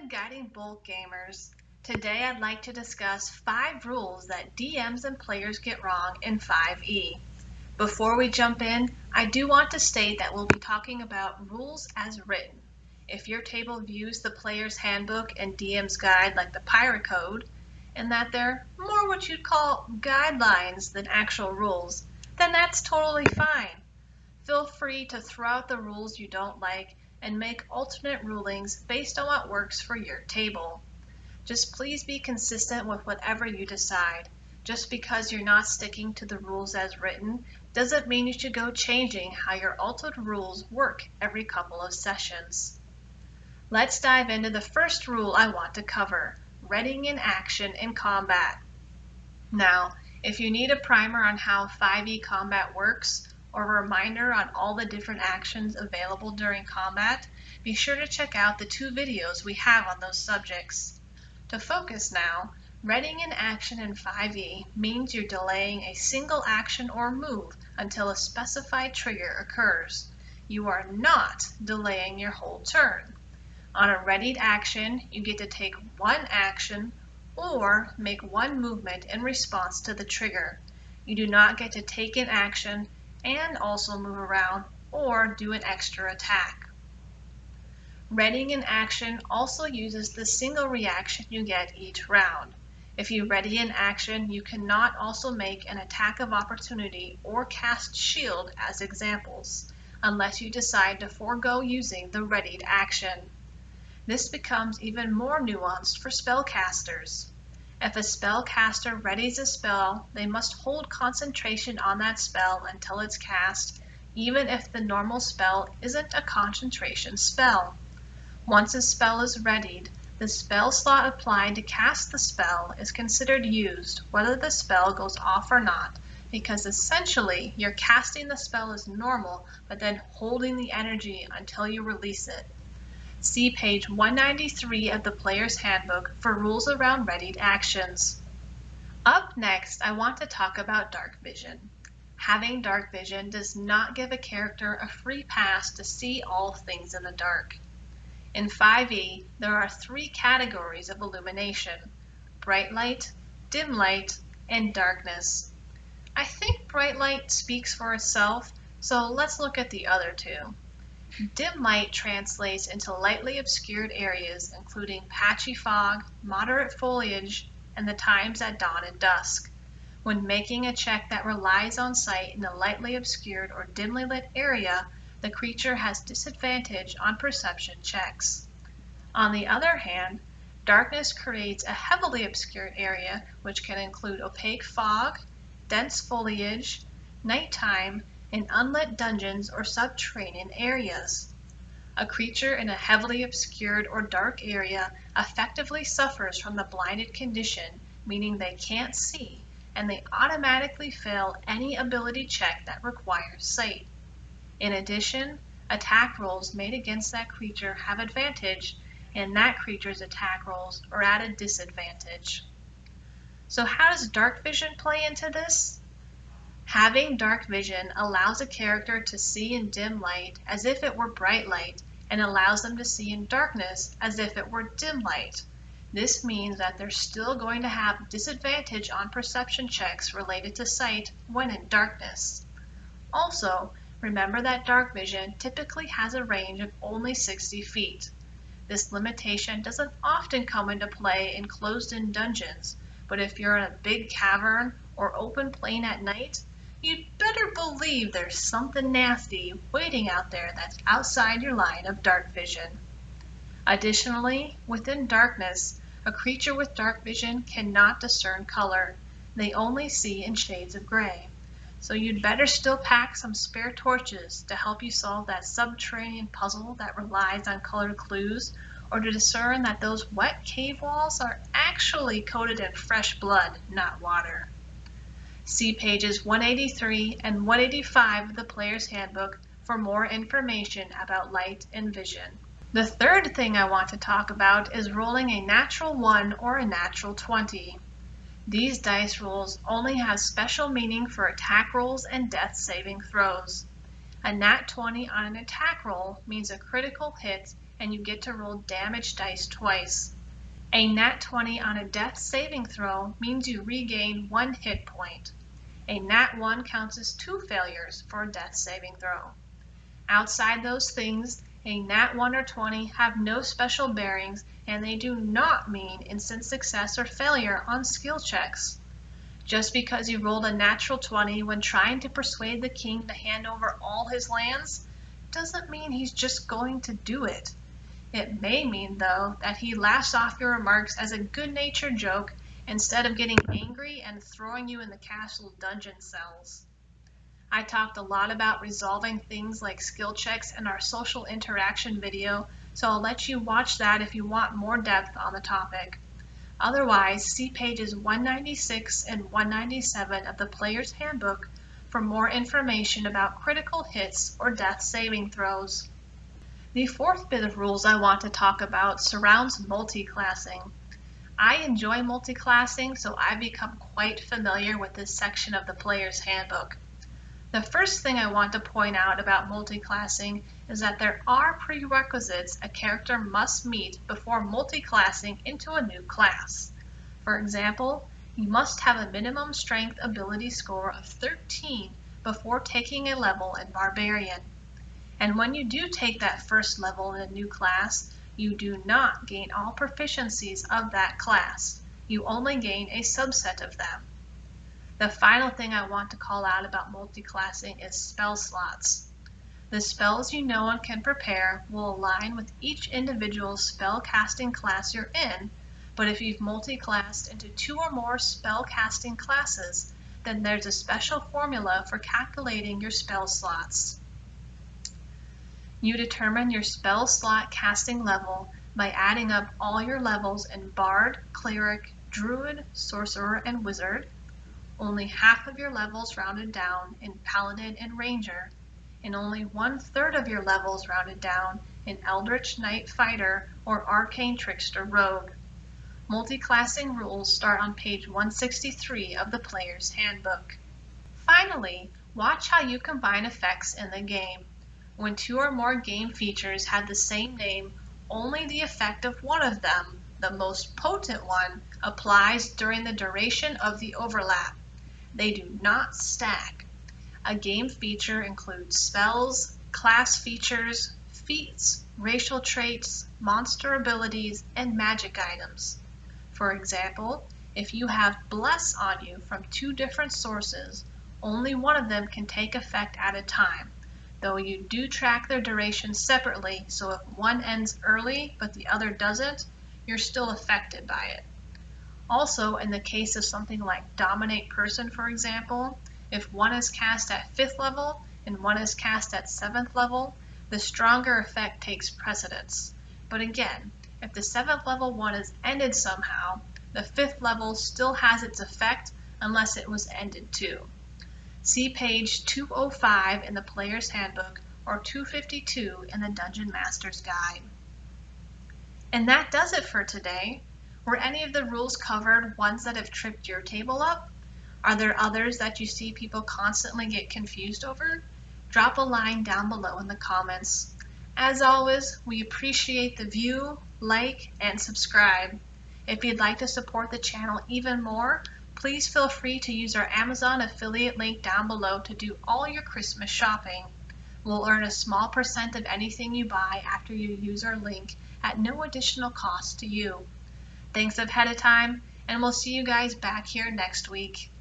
Guiding Bolt Gamers. Today I'd like to discuss 5 rules that DMs and players get wrong in 5e. Before we jump in, I do want to state that we'll be talking about rules as written. If your table views the player's handbook and DM's guide like the pirate code, and that they're more what you'd call guidelines than actual rules, then that's totally fine. Feel free to throw out the rules you don't like and make alternate rulings based on what works for your table. Just please be consistent with whatever you decide. Just because you're not sticking to the rules as written doesn't mean you should go changing how your altered rules work every couple of sessions. Let's dive into the first rule I want to cover, readying in action in combat. Now, if you need a primer on how 5e combat works, or a reminder on all the different actions available during combat, be sure to check out the 2 videos we have on those subjects. To focus now, readying in action in 5e means you're delaying a single action or move until a specified trigger occurs. You are not delaying your whole turn. On a readied action, you get to take one action or make one movement in response to the trigger. You do not get to take an action and also move around or do an extra attack. Readying in action also uses the single reaction you get each round. If you ready in action, you cannot also make an attack of opportunity or cast shield as examples, unless you decide to forego using the readied action. This becomes even more nuanced for spellcasters. If a spellcaster readies a spell, they must hold concentration on that spell until it's cast, even if the normal spell isn't a concentration spell. Once a spell is readied, the spell slot applied to cast the spell is considered used, whether the spell goes off or not, because essentially you're casting the spell as normal, but then holding the energy until you release it. See page 193 of the Player's Handbook for rules around readied actions. Up next, I want to talk about dark vision. Having dark vision does not give a character a free pass to see all things in the dark. In 5e, there are 3 categories of illumination: bright light, dim light, and darkness. I think bright light speaks for itself, so let's look at the other 2. Dim light translates into lightly obscured areas, including patchy fog, moderate foliage, and the times at dawn and dusk. When making a check that relies on sight in a lightly obscured or dimly lit area, the creature has disadvantage on perception checks. On the other hand, darkness creates a heavily obscured area, which can include opaque fog, dense foliage, nighttime, in unlit dungeons or subterranean areas. A creature in a heavily obscured or dark area effectively suffers from the blinded condition, meaning they can't see, and they automatically fail any ability check that requires sight. In addition, attack rolls made against that creature have advantage, and that creature's attack rolls are at a disadvantage. So how does dark vision play into this? Having dark vision allows a character to see in dim light as if it were bright light, and allows them to see in darkness as if it were dim light. This means that they're still going to have disadvantage on perception checks related to sight when in darkness. Also, remember that dark vision typically has a range of only 60 feet. This limitation doesn't often come into play in closed-in dungeons, but if you're in a big cavern or open plain at night, you'd better believe there's something nasty waiting out there that's outside your line of dark vision. Additionally, within darkness, a creature with dark vision cannot discern color. They only see in shades of gray. So you'd better still pack some spare torches to help you solve that subterranean puzzle that relies on colored clues, or to discern that those wet cave walls are actually coated in fresh blood, not water. See pages 183 and 185 of the Player's Handbook for more information about light and vision. The third thing I want to talk about is rolling a natural 1 or a natural 20. These dice rolls only have special meaning for attack rolls and death saving throws. A nat 20 on an attack roll means a critical hit and you get to roll damage dice twice. A nat 20 on a death saving throw means you regain 1 hit point. A nat 1 counts as 2 failures for a death saving throw. Outside those things, a nat 1 or 20 have no special bearings, and they do not mean instant success or failure on skill checks. Just because you rolled a natural 20 when trying to persuade the king to hand over all his lands doesn't mean he's just going to do it. It may mean, though, that he laughs off your remarks as a good-natured joke instead of getting angry and throwing you in the castle dungeon cells. I talked a lot about resolving things like skill checks in our social interaction video, so I'll let you watch that if you want more depth on the topic. Otherwise, see pages 196 and 197 of the Player's Handbook for more information about critical hits or death saving throws. The fourth bit of rules I want to talk about surrounds multiclassing. I enjoy multiclassing, so I've become quite familiar with this section of the Player's Handbook. The first thing I want to point out about multiclassing is that there are prerequisites a character must meet before multiclassing into a new class. For example, you must have a minimum strength ability score of 13 before taking a level in Barbarian. And when you do take that first level in a new class, you do not gain all proficiencies of that class. You only gain a subset of them. The final thing I want to call out about multiclassing is spell slots. The spells you know and can prepare will align with each individual spell casting class you're in, but if you've multiclassed into 2 or more spell casting classes, then there's a special formula for calculating your spell slots. You determine your spell slot casting level by adding up all your levels in Bard, Cleric, Druid, Sorcerer, and Wizard, only half of your levels rounded down in Paladin and Ranger, and only 1/3 of your levels rounded down in Eldritch Knight Fighter or Arcane Trickster Rogue. Multiclassing rules start on page 163 of the Player's Handbook. Finally, watch how you combine effects in the game. When 2 or more game features have the same name, only the effect of one of them, the most potent one, applies during the duration of the overlap. They do not stack. A game feature includes spells, class features, feats, racial traits, monster abilities, and magic items. For example, if you have Bless on you from 2 different sources, only one of them can take effect at a time, though you do track their duration separately, so if one ends early but the other doesn't, you're still affected by it. Also, in the case of something like Dominate Person, for example, if one is cast at 5th level and one is cast at 7th level, the stronger effect takes precedence. But again, if the 7th level one is ended somehow, the 5th level still has its effect unless it was ended too. See page 205 in the Player's Handbook or 252 in the Dungeon Master's Guide. And that does it for today. Were any of the rules covered ones that have tripped your table up? Are there others that you see people constantly get confused over? Drop a line down below in the comments. As always, we appreciate the view, like, and subscribe. If you'd like to support the channel even more, please feel free to use our Amazon affiliate link down below to do all your Christmas shopping. We'll earn a small % of anything you buy after you use our link at no additional cost to you. Thanks ahead of time, and we'll see you guys back here next week.